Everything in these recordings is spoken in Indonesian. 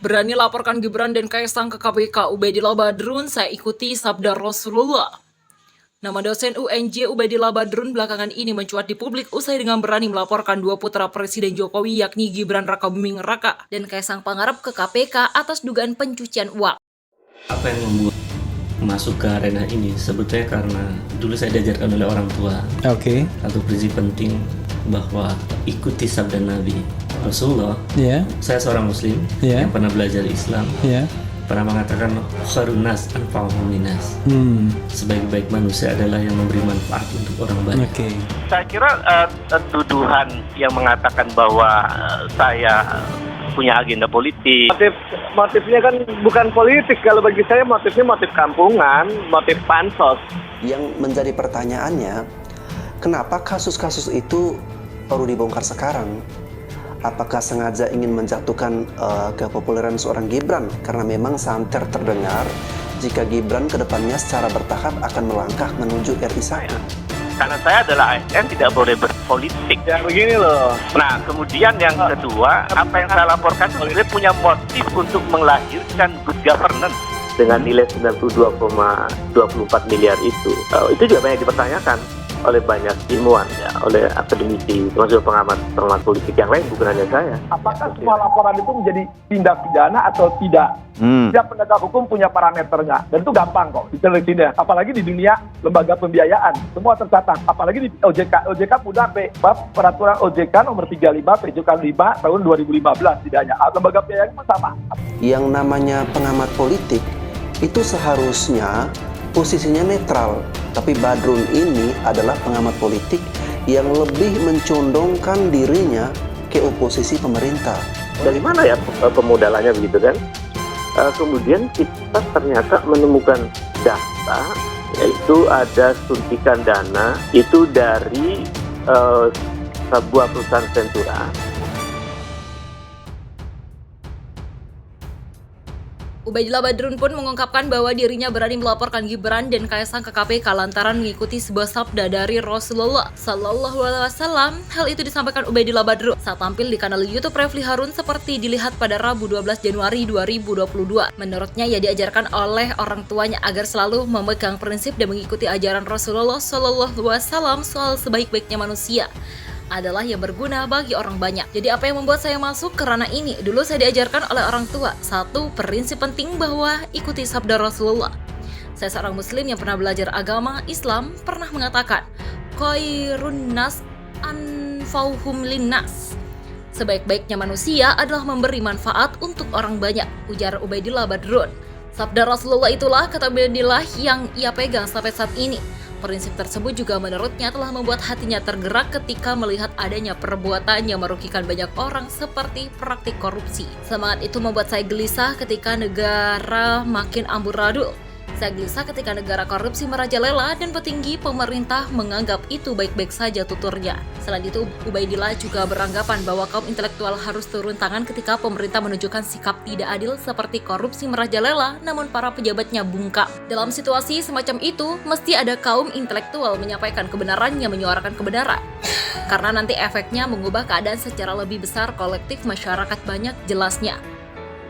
Berani laporkan Gibran dan Kaisang ke KPK, Ubaidillah Badrun, saya ikuti sabda Rasulullah. Nama dosen UNJ Ubaidillah Badrun belakangan ini mencuat di publik usai dengan berani melaporkan dua putra Presiden Jokowi yakni Gibran Rakabuming Raka dan Kaisang Pangarep ke KPK atas dugaan pencucian uang. Apa yang membuat masuk ke arena ini sebetulnya karena dulu saya diajarkan oleh orang tua. Satu prinsip penting bahwa ikuti sabda Nabi Rasulullah. Saya seorang Muslim yang pernah belajar Islam. Pernah mengatakan khairun nas anfa'uhum linnas. Sebaik-baik manusia adalah yang memberi manfaat untuk orang banyak. Saya kira tuduhan yang mengatakan bahwa saya punya agenda politik. Motifnya kan bukan politik. Kalau bagi saya motifnya motif kampungan, motif pansos. Yang menjadi pertanyaannya, kenapa kasus-kasus itu baru dibongkar sekarang? Apakah sengaja ingin menjatuhkan kepopuleran seorang Gibran? Karena memang santer terdengar jika Gibran kedepannya secara bertahap akan melangkah menuju RI1. Karena saya adalah ASN tidak boleh berpolitik. Ya begini loh. Nah kemudian yang kedua, apa yang saya laporkan sebenarnya punya motif untuk melahirkan good governance. Dengan nilai 92,24 miliar itu juga banyak dipertanyakan oleh banyak ilmuwan, ya, oleh akademisi, termasuk pengamat politik yang lain, bukan hanya saya. Apakah semua laporan itu menjadi tindak pidana atau tidak? Setiap penegak hukum punya parameternya, dan itu gampang kok ditelekinnya. Apalagi di dunia lembaga pembiayaan, semua tercatat. Apalagi di OJK punya bab peraturan OJK nomor 35 PJK 5 tahun 2015 tidak hanya. Lembaga pembiayaan pun sama. Yang namanya pengamat politik itu seharusnya posisinya netral, tapi Badrun ini adalah pengamat politik yang lebih mencondongkan dirinya ke oposisi pemerintah. Dari mana ya pemodalannya begitu kan? Kemudian kita ternyata menemukan data, yaitu ada suntikan dana itu dari sebuah perusahaan Ventura. Ubaidillah Badrun pun mengungkapkan bahwa dirinya berani melaporkan Gibran dan Kaisang ke KPK lantaran mengikuti sebuah sabda dari Rasulullah Sallallahu Alaihi Wasallam. Hal itu disampaikan Ubaidillah Badrun saat tampil di kanal YouTube Refli Harun seperti dilihat pada Rabu 12 Januari 2022. Menurutnya ia diajarkan oleh orang tuanya agar selalu memegang prinsip dan mengikuti ajaran Rasulullah Sallallahu Alaihi Wasallam soal sebaik-baiknya manusia adalah yang berguna bagi orang banyak. Jadi apa yang membuat saya masuk ke ranah ini? Dulu saya diajarkan oleh orang tua. Satu, prinsip penting bahwa ikuti sabda Rasulullah. Saya seorang muslim yang pernah belajar agama Islam pernah mengatakan, khairun nas anfa'uhum linnas. Sebaik-baiknya manusia adalah memberi manfaat untuk orang banyak, ujar Ubaidillah Badrun. Sabda Rasulullah itulah, kata Ubaidillah, yang ia pegang sampai saat ini. Prinsip tersebut juga menurutnya telah membuat hatinya tergerak ketika melihat adanya perbuatan yang merugikan banyak orang seperti praktik korupsi. Semangat itu membuat saya gelisah ketika negara makin amburadul. Saya gelisah ketika negara korupsi merajalela dan petinggi pemerintah menganggap itu baik-baik saja tuturnya. Selain itu, Ubaidillah juga beranggapan bahwa kaum intelektual harus turun tangan ketika pemerintah menunjukkan sikap tidak adil seperti korupsi merajalela, namun para pejabatnya bungkam. Dalam situasi semacam itu, mesti ada kaum intelektual menyampaikan kebenarannya, menyuarakan kebenaran. Karena nanti efeknya mengubah keadaan secara lebih besar kolektif masyarakat banyak jelasnya.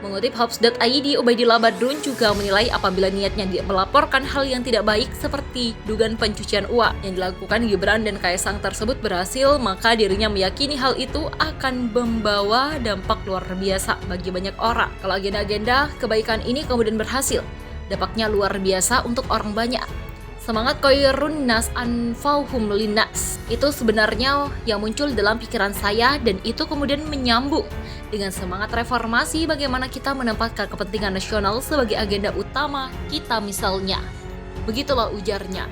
Mengutip Hops.id, Ubaidillah Badrun juga menilai apabila niatnya dia melaporkan hal yang tidak baik seperti dugaan pencucian uang yang dilakukan Gibran dan Kaisang tersebut berhasil, maka dirinya meyakini hal itu akan membawa dampak luar biasa bagi banyak orang. Kalau agenda-agenda kebaikan ini kemudian berhasil, dampaknya luar biasa untuk orang banyak. Semangat khairun nas anfa'uhum linnas itu sebenarnya yang muncul dalam pikiran saya, dan itu kemudian menyambung dengan semangat reformasi bagaimana kita menempatkan kepentingan nasional sebagai agenda utama kita misalnya. Begitulah ujarnya.